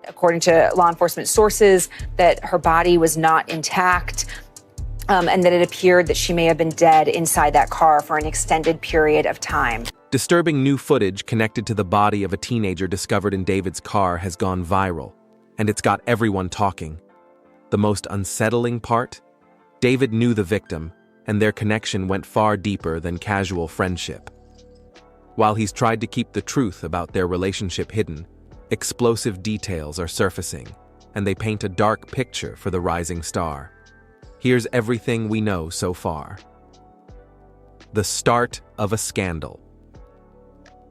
according to law enforcement sources, that her body was not intact, and that it appeared that she may have been dead inside that car for an extended period of time. Disturbing new footage connected to the body of a teenager discovered in David's car has gone viral, and it's got everyone talking. The most unsettling part? David knew the victim, and their connection went far deeper than casual friendship. While he's tried to keep the truth about their relationship hidden, explosive details are surfacing, and they paint a dark picture for the rising star. Here's everything we know so far. The start of a scandal.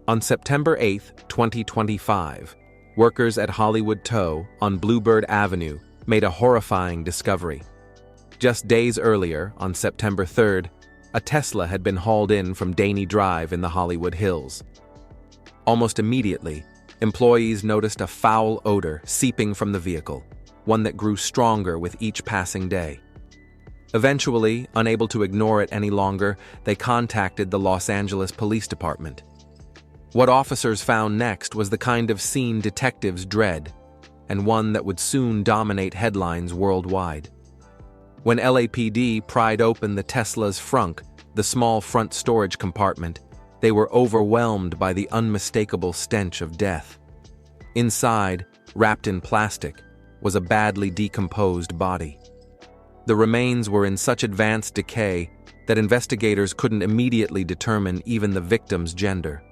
On September 8, 2025, workers at Hollywood Tow on Bluebird Avenue made a horrifying discovery. Just days earlier, on September 3rd, a Tesla had been hauled in from Daney Drive in the Hollywood Hills. Almost immediately, employees noticed a foul odor seeping from the vehicle, one that grew stronger with each passing day. Eventually, unable to ignore it any longer, they contacted the Los Angeles Police Department. What officers found next was the kind of scene detectives dread, and one that would soon dominate headlines worldwide. When LAPD pried open the Tesla's frunk, the small front storage compartment, they were overwhelmed by the unmistakable stench of death. Inside, wrapped in plastic, was a badly decomposed body. The remains were in such advanced decay that investigators couldn't immediately determine even the victim's gender.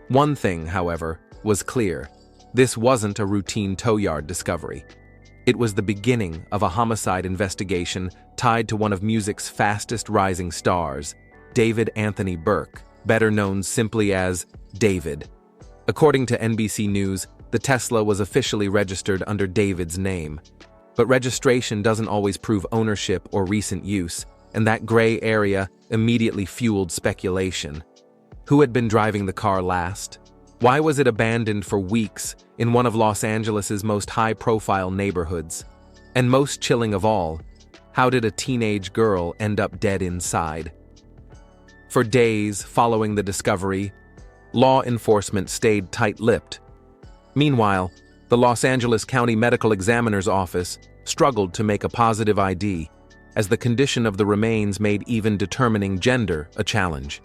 One thing, however, was clear. This wasn't a routine tow yard discovery. It was the beginning of a homicide investigation tied to one of music's fastest rising stars, David Anthony Burke, better known simply as David. According to NBC News, the Tesla was officially registered under David's name. But registration doesn't always prove ownership or recent use, and that gray area immediately fueled speculation. Who had been driving the car last? Why was it abandoned for weeks in one of Los Angeles's most high-profile neighborhoods? And most chilling of all, how did a teenage girl end up dead inside? For days following the discovery, law enforcement stayed tight-lipped. Meanwhile, the Los Angeles County Medical Examiner's Office struggled to make a positive ID, as the condition of the remains made even determining gender a challenge.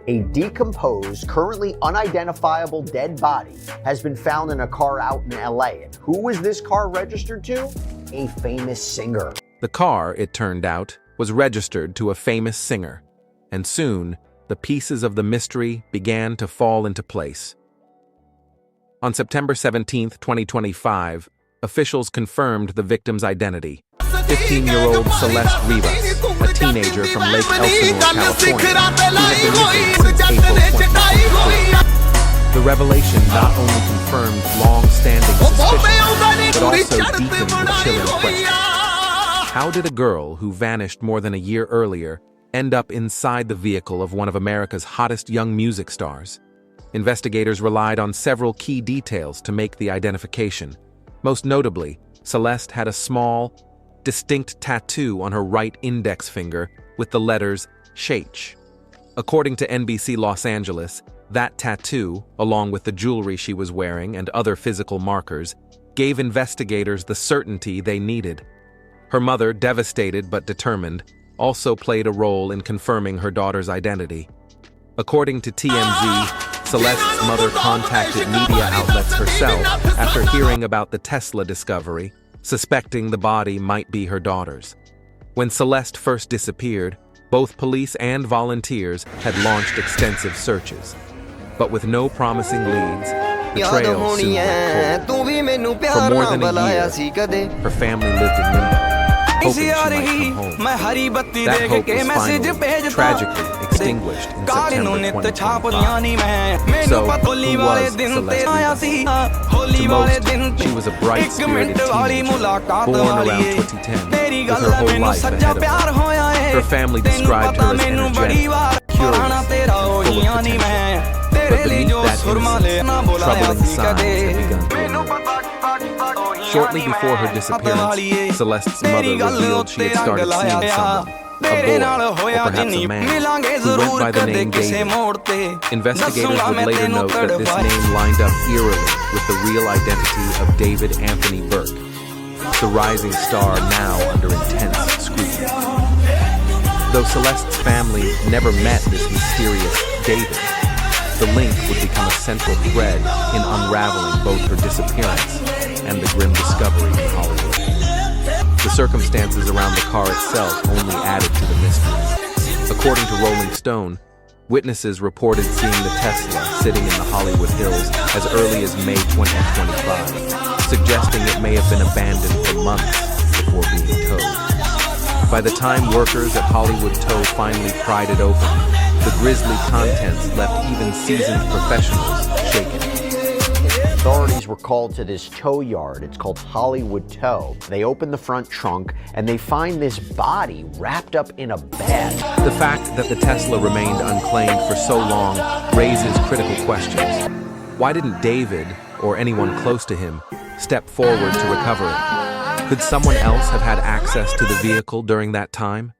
A decomposed, currently unidentifiable dead body has been found in a car out in LA. And who was this car registered to? A famous singer. The car, it turned out, was registered to a famous singer, and soon, the pieces of the mystery began to fall into place. On September 17, 2025, officials confirmed the victim's identity. 15-year-old Celeste Rivas, a teenager from Lake Elsinore, California, who had been missing since April 2024. The revelation not only confirmed long-standing suspicions, but also deepened the chilling question. How did a girl who vanished more than a year earlier end up inside the vehicle of one of America's hottest young music stars? Investigators relied on several key details to make the identification. Most notably, Celeste had a small, distinct tattoo on her right index finger with the letters SH. According to NBC Los Angeles, that tattoo, along with the jewelry she was wearing and other physical markers, gave investigators the certainty they needed. Her mother, devastated but determined, also played a role in confirming her daughter's identity. According to TMZ, Celeste's mother contacted media outlets herself after hearing about the Tesla discovery, suspecting the body might be her daughter's. When Celeste first disappeared, both police and volunteers had launched extensive searches. But with no promising leads, the trail soon went cold. For more than a year, her family lived in limbo, hoping she might come home. That hope was finally, tragically, extinguished in September 2025. So, who was Celeste Rivas? To most, she was a bright-spirited teenager, born around 2010, with her whole life ahead of her. Her family described her as energetic, curious, and full of potential. But beneath that innocence, troubling signs had begun to emerge. Shortly before her disappearance, Celeste's mother revealed she had started seeing someone, a boy, or perhaps a man, who went by the name David. Investigators would later note that this name lined up eerily with the real identity of David Anthony Burke, the rising star now under intense scrutiny. Though Celeste's family never met this mysterious David, the link would become a central thread in unraveling both her disappearance and the grim discovery in Hollywood. The circumstances around the car itself only added to the mystery. According to Rolling Stone, witnesses reported seeing the Tesla sitting in the Hollywood Hills as early as May 2025, suggesting it may have been abandoned for months before being towed. By the time workers at Hollywood Tow finally pried it open, the grisly contents left even seasoned professionals shaken. Authorities were called to this tow yard. It's called Hollywood Tow. They open the front trunk and they find this body wrapped up in a bag. The fact that the Tesla remained unclaimed for so long raises critical questions. Why didn't David, or anyone close to him, step forward to recover it? Could someone else have had access to the vehicle during that time?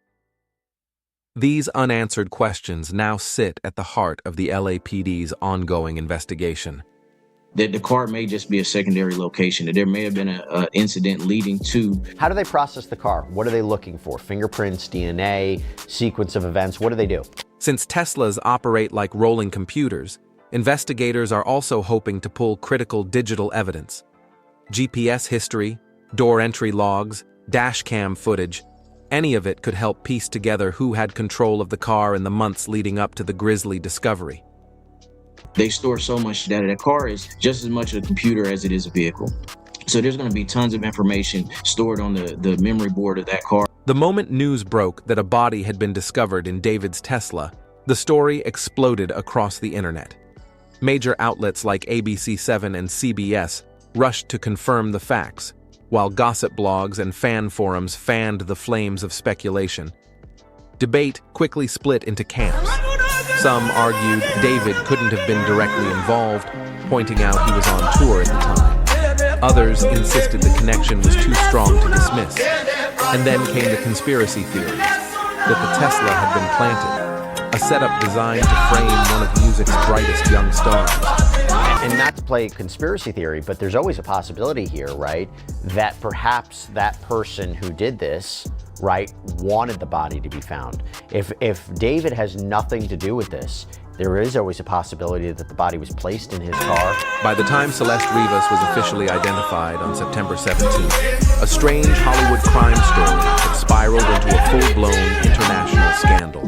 These unanswered questions now sit at the heart of the LAPD's ongoing investigation. That the car may just be a secondary location, that there may have been an incident leading to. How do they process the car? What are they looking for? Fingerprints, DNA, sequence of events? What do they do? Since Teslas operate like rolling computers, investigators are also hoping to pull critical digital evidence. GPS history, door entry logs, dash cam footage, any of it could help piece together who had control of the car in the months leading up to the grisly discovery. They store so much data. That car is just as much a computer as it is a vehicle. So there's going to be tons of information stored on the memory board of that car. The moment news broke that a body had been discovered in David's Tesla, the story exploded across the internet. Major outlets like ABC7 and CBS rushed to confirm the facts, while gossip blogs and fan forums fanned the flames of speculation. Debate quickly split into camps. Some argued David couldn't have been directly involved, pointing out he was on tour at the time. Others insisted the connection was too strong to dismiss. And then came the conspiracy theories, that the Tesla had been planted, a setup designed to frame one of music's brightest young stars. And not to play conspiracy theory, but there's always a possibility here, right, that perhaps that person who did this, right, wanted the body to be found. If David has nothing to do with this, there is always a possibility that the body was placed in his car. By the time Celeste Rivas was officially identified on September 17th, a strange Hollywood crime story had spiraled into a full-blown international scandal.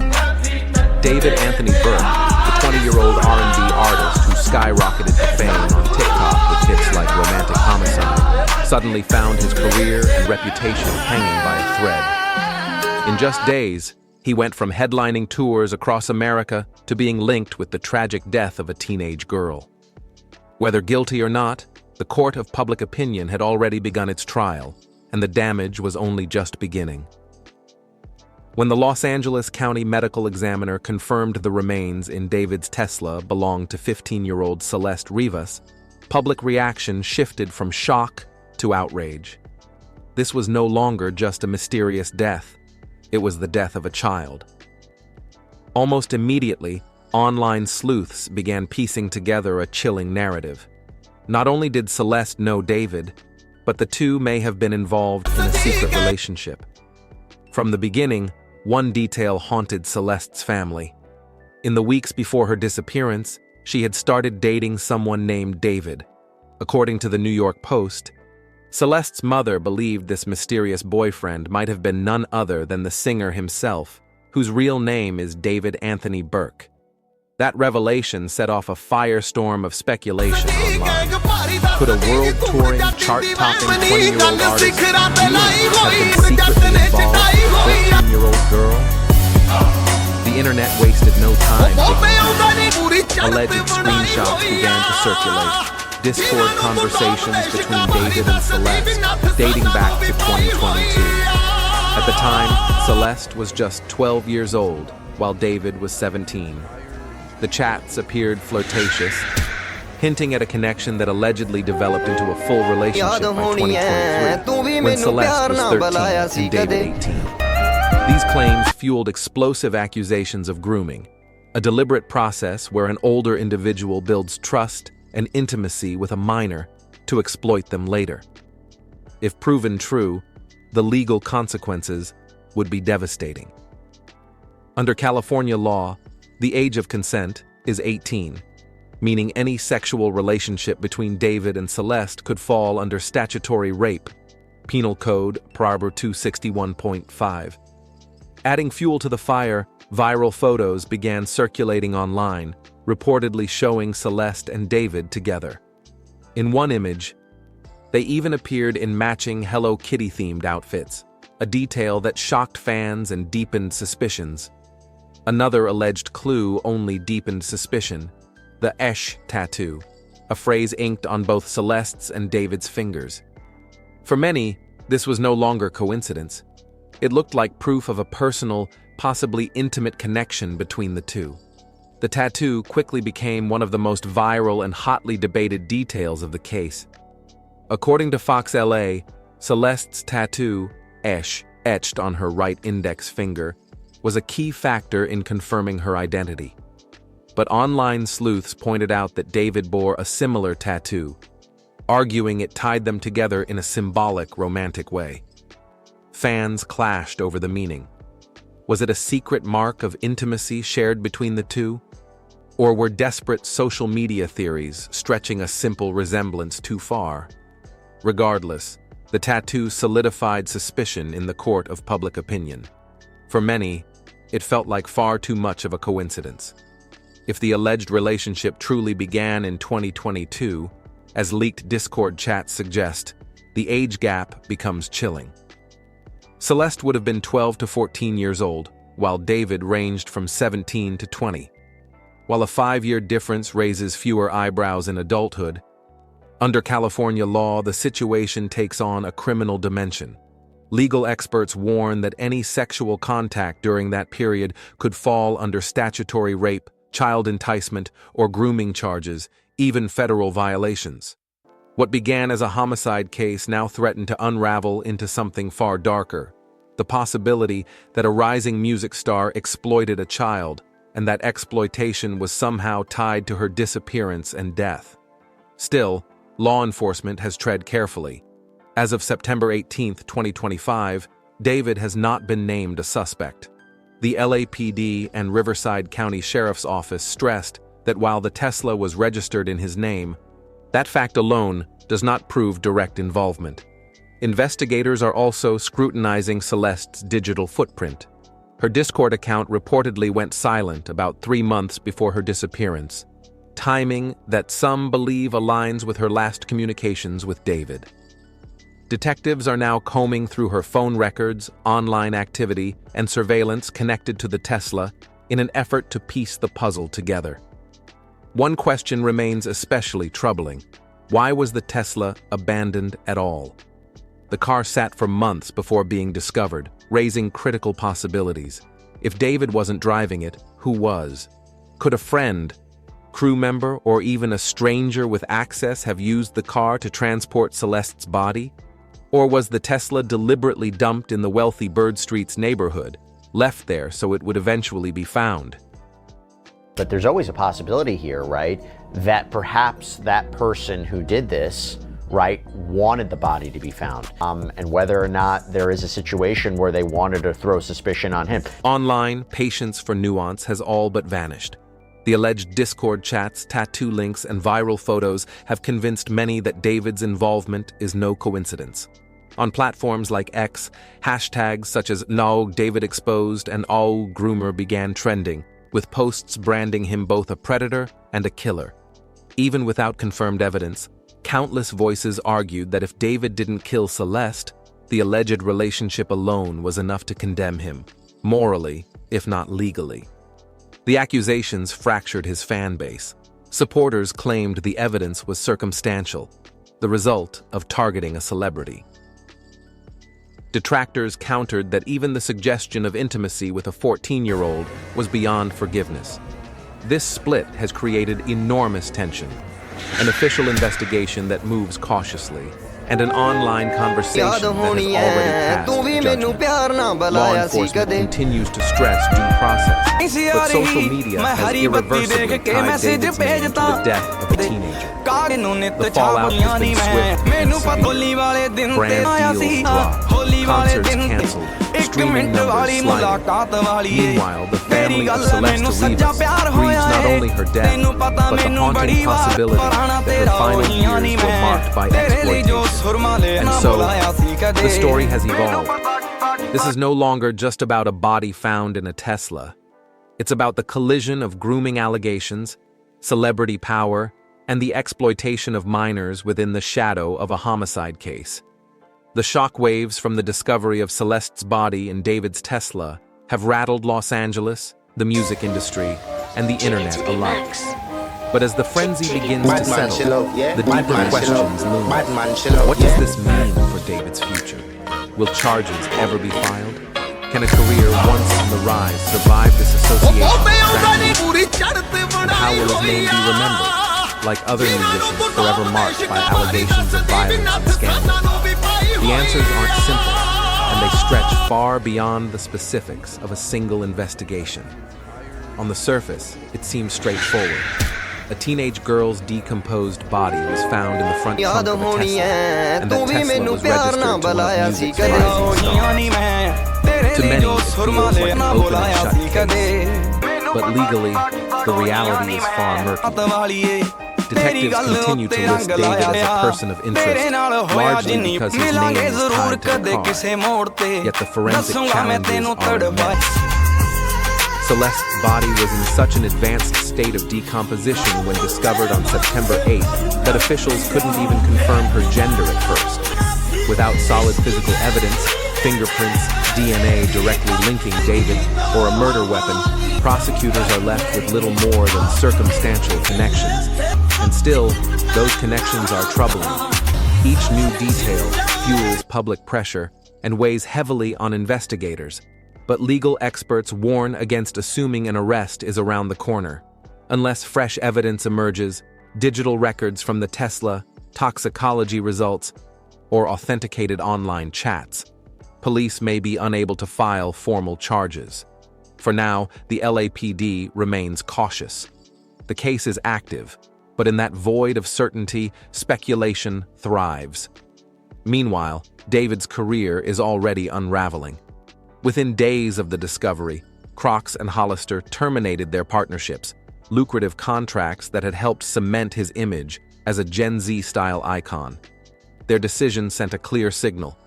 David Anthony Burke, the 20-year-old R&B artist who skyrocketed to fame on TikTok with hits like Romantic Homicide, suddenly found his career and reputation hanging by a thread. In just days, he went from headlining tours across America to being linked with the tragic death of a teenage girl. Whether guilty or not, the court of public opinion had already begun its trial, and the damage was only just beginning. When the Los Angeles County Medical Examiner confirmed the remains in David's Tesla belonged to 15-year-old Celeste Rivas, public reaction shifted from shock to outrage. This was no longer just a mysterious death. It was the death of a child. Almost immediately, online sleuths began piecing together a chilling narrative. Not only did Celeste know David, but the two may have been involved in a secret relationship. From the beginning, one detail haunted Celeste's family. In the weeks before her disappearance, she had started dating someone named David. According to the New York Post, Celeste's mother believed this mysterious boyfriend might have been none other than the singer himself, whose real name is David Anthony Burke. That revelation set off a firestorm of speculation online. Could a world-touring, chart-topping 20-year-old artist have been secretly involved with a 14-year-old girl? The internet wasted no time digging. Alleged screenshots began to circulate. Discord conversations between David and Celeste, dating back to 2022. At the time, Celeste was just 12 years old, while David was 17. The chats appeared flirtatious, hinting at a connection that allegedly developed into a full relationship by 2023, when Celeste was 13 and David 18. These claims fueled explosive accusations of grooming. a deliberate process where an older individual builds trust and intimacy with a minor to exploit them later. If proven true, the legal consequences would be devastating. Under California law, the age of consent is 18, meaning any sexual relationship between David and Celeste could fall under statutory rape, Penal Code Prob 261.5. Adding fuel to the fire, viral photos began circulating online, reportedly showing Celeste and David together. In one image, they even appeared in matching Hello Kitty-themed outfits, a detail that shocked fans and deepened suspicions. Another alleged clue only deepened suspicion: the Esh tattoo, a phrase inked on both Celeste's and David's fingers. For many, this was no longer coincidence. It looked like proof of a personal, possibly intimate connection between the two. The tattoo quickly became one of the most viral and hotly debated details of the case. According to Fox LA, Celeste's tattoo, Esh, etched on her right index finger, was a key factor in confirming her identity. But online sleuths pointed out that David bore a similar tattoo, arguing it tied them together in a symbolic, romantic way. Fans clashed over the meaning. Was it a secret mark of intimacy shared between the two? Or were desperate social media theories stretching a simple resemblance too far? Regardless, the tattoo solidified suspicion in the court of public opinion. For many, it felt like far too much of a coincidence. If the alleged relationship truly began in 2022, as leaked Discord chats suggest, the age gap becomes chilling. Celeste would have been 12 to 14 years old, while David ranged from 17 to 20. While a 5-year difference raises fewer eyebrows in adulthood, under California law, the situation takes on a criminal dimension. Legal experts warn that any sexual contact during that period could fall under statutory rape, child enticement, or grooming charges, even federal violations. What began as a homicide case now threatened to unravel into something far darker: the possibility that a rising music star exploited a child, and that exploitation was somehow tied to her disappearance and death. Still, law enforcement has tread carefully. As of September 18, 2025, David has not been named a suspect. The LAPD and Riverside County Sheriff's Office stressed that while the Tesla was registered in his name, that fact alone does not prove direct involvement. Investigators are also scrutinizing Celeste's digital footprint. Her Discord account reportedly went silent about 3 months before her disappearance, timing that some believe aligns with her last communications with David. Detectives are now combing through her phone records, online activity, and surveillance connected to the Tesla in an effort to piece the puzzle together. One question remains especially troubling: why was the Tesla abandoned at all? The car sat for months before being discovered, raising critical possibilities. If David wasn't driving it, who was? Could a friend, crew member, or even a stranger with access have used the car to transport Celeste's body? Or was the Tesla deliberately dumped in the wealthy Bird Street's neighborhood, left there so it would eventually be found? But there's always a possibility here, right, that perhaps that person who did this, right, wanted the body to be found. And whether or not there is a situation where they wanted to throw suspicion on him. Online, patience for nuance has all but vanished. The alleged Discord chats, tattoo links, and viral photos have convinced many that David's involvement is no coincidence. On platforms like X, hashtags such as #NoDavidExposed and #AllGroomer began trending, with posts branding him both a predator and a killer. Even without confirmed evidence, countless voices argued that if David didn't kill Celeste, the alleged relationship alone was enough to condemn him, morally, if not legally. The accusations fractured his fan base. Supporters claimed the evidence was circumstantial, the result of targeting a celebrity. Detractors countered that even the suggestion of intimacy with a 14-year-old was beyond forgiveness. This split has created enormous tension, an official investigation that moves cautiously, and an online conversation that has already passed judgment. Law enforcement continues to stress due process, but social media has irreversibly tied David's name to the death of a teenager. The fallout has been swift and severe. Brand deals dropped, concerts canceled, streaming numbers sliding. Meanwhile, the family of Celeste Rivas grieves not only her death, but the haunting possibility that her final years were marked by exploitation. And so, the story has evolved. This is no longer just about a body found in a Tesla. It's about the collision of grooming allegations, celebrity power, and the exploitation of minors within the shadow of a homicide case. The shockwaves from the discovery of Celeste's body in David's Tesla have rattled Los Angeles, the music industry, and the internet alike. But as the frenzy begins to settle, the deeper questions loom. What does this mean for David's future? Will charges ever be filed? Can a career once on the rise survive this association with tragedy? And how will his name be remembered? Like other musicians forever marked by allegations of violence and scandal? The answers aren't simple, and they stretch far beyond the specifics of a single investigation. On the surface, it seems straightforward. A teenage girl's decomposed body was found in the front trunk of a Tesla, and that Tesla was registered to one of music's rising stars. To many, it feels like an open and shut case. But legally, the reality is far murky. Detectives continue to list David as a person of interest, largely because his name is tied to the car. Yet the forensic challenges are immense. Celeste's body was in such an advanced state of decomposition when discovered on September 8th that officials couldn't even confirm her gender at first. Without solid physical evidence, fingerprints, DNA directly linking David, or a murder weapon, prosecutors are left with little more than circumstantial connections. And still, those connections are troubling. Each new detail fuels public pressure and weighs heavily on investigators. But legal experts warn against assuming an arrest is around the corner. Unless fresh evidence emerges, digital records from the Tesla, toxicology results, or authenticated online chats, police may be unable to file formal charges. For now, the LAPD remains cautious. The case is active, but in that void of certainty, speculation thrives. Meanwhile, David's career is already unraveling. Within days of the discovery, Crocs and Hollister terminated their partnerships, lucrative contracts that had helped cement his image as a Gen Z-style icon. Their decision sent a clear signal.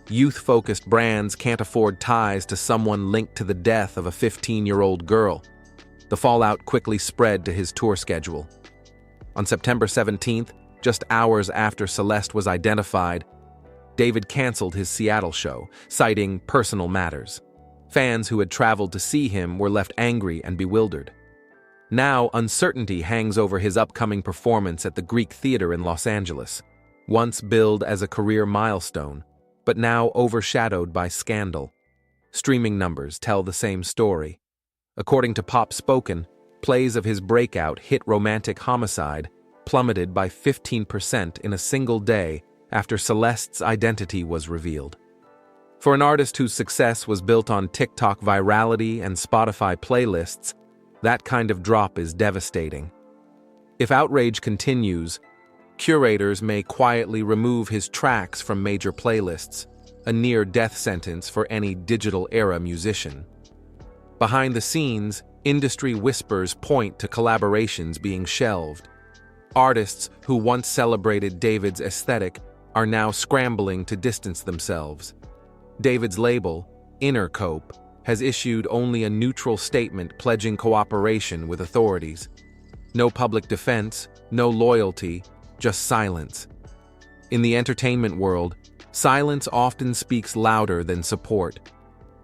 Youth-focused brands can't afford ties to someone linked to the death of a 15-year-old girl. The fallout quickly spread to his tour schedule. On September 17th, just hours after Celeste was identified, David canceled his Seattle show, citing personal matters. Fans who had traveled to see him were left angry and bewildered. Now, uncertainty hangs over his upcoming performance at the Greek Theater in Los Angeles, once billed as a career milestone, but now overshadowed by scandal. Streaming numbers tell the same story. According to Pop Spoken, plays of his breakout hit Romantic Homicide plummeted by 15% in a single day after Celeste's identity was revealed. For an artist whose success was built on TikTok virality and Spotify playlists, that kind of drop is devastating. If outrage continues, curators may quietly remove his tracks from major playlists, a near-death sentence for any digital-era musician. Behind the scenes, industry whispers point to collaborations being shelved. Artists who once celebrated David's aesthetic are now scrambling to distance themselves. David's label, Inner Cope, has issued only a neutral statement pledging cooperation with authorities. No public defense, no loyalty, just silence. In the entertainment world, silence often speaks louder than support.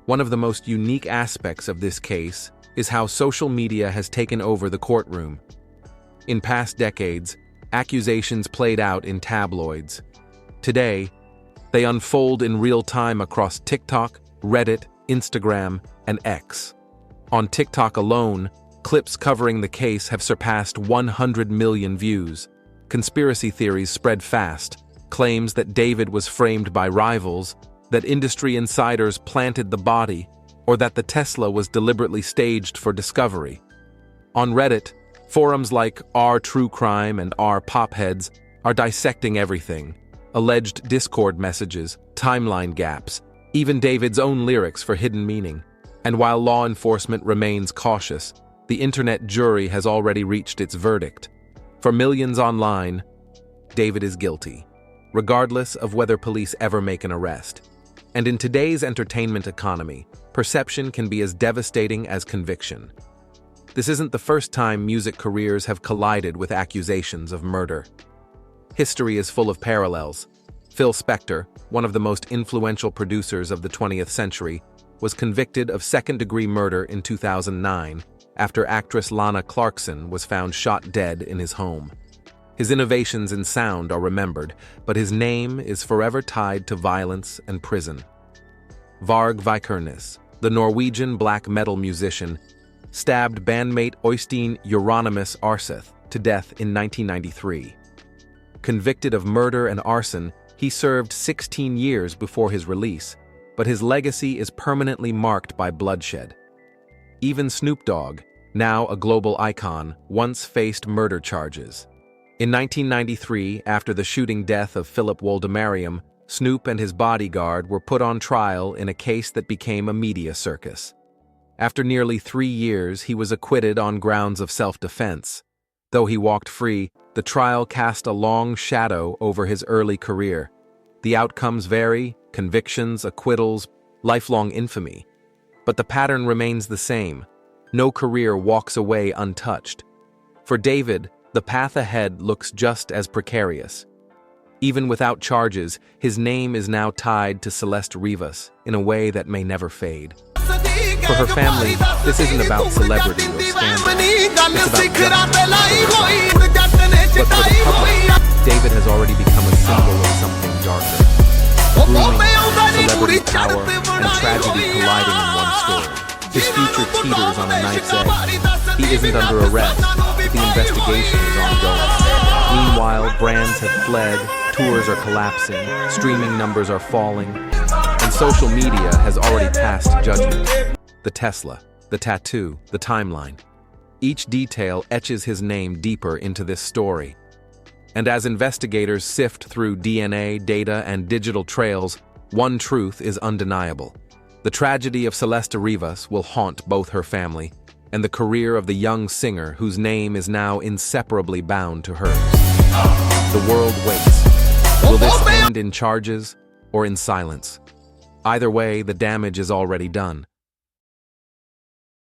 One of the most unique aspects of this case is how social media has taken over the courtroom. In past decades, accusations played out in tabloids. Today, they unfold in real time across TikTok, Reddit, Instagram, and X. On TikTok alone, clips covering the case have surpassed 100 million views. Conspiracy theories spread fast, claims that David was framed by rivals, that industry insiders planted the body, or that the Tesla was deliberately staged for discovery. On Reddit, forums like r/True-Crime and r/Popheads are dissecting everything: alleged Discord messages, timeline gaps, even David's own lyrics for hidden meaning. And while law enforcement remains cautious, the internet jury has already reached its verdict. For millions online, David is guilty, regardless of whether police ever make an arrest. And in today's entertainment economy, perception can be as devastating as conviction. This isn't the first time music careers have collided with accusations of murder. History is full of parallels. Phil Spector, one of the most influential producers of the 20th century, was convicted of second-degree murder in 2009 after actress Lana Clarkson was found shot dead in his home. His innovations in sound are remembered, but his name is forever tied to violence and prison. Varg Vikernes, the Norwegian black metal musician, stabbed bandmate Øystein Euronymous Arseth to death in 1993. Convicted of murder and arson, he served 16 years before his release, but his legacy is permanently marked by bloodshed. Even Snoop Dogg, now a global icon, once faced murder charges. In 1993, after the shooting death of Philip Woldemariam, Snoop and his bodyguard were put on trial in a case that became a media circus. After nearly 3 years, he was acquitted on grounds of self-defense. Though he walked free, the trial cast a long shadow over his early career. The outcomes vary: convictions, acquittals, lifelong infamy. But the pattern remains the same. No career walks away untouched. For David, the path ahead looks just as precarious. Even without charges, his name is now tied to Celeste Rivas in a way that may never fade. For her family, this isn't about celebrity or scandal. It's about justice. But for the public, David has already become a symbol of something darker. Grooming, celebrity power, and tragedy colliding in one story. His future teeters on a knife's edge. He isn't under arrest, but the investigation is ongoing. Meanwhile, brands have fled, tours are collapsing, streaming numbers are falling, and social media has already passed judgment. The Tesla, the tattoo, the timeline. Each detail etches his name deeper into this story. And as investigators sift through DNA, data, and digital trails, one truth is undeniable. The tragedy of Celeste Rivas will haunt both her family and the career of the young singer whose name is now inseparably bound to hers. The world waits. Will this end in charges or in silence? Either way, the damage is already done.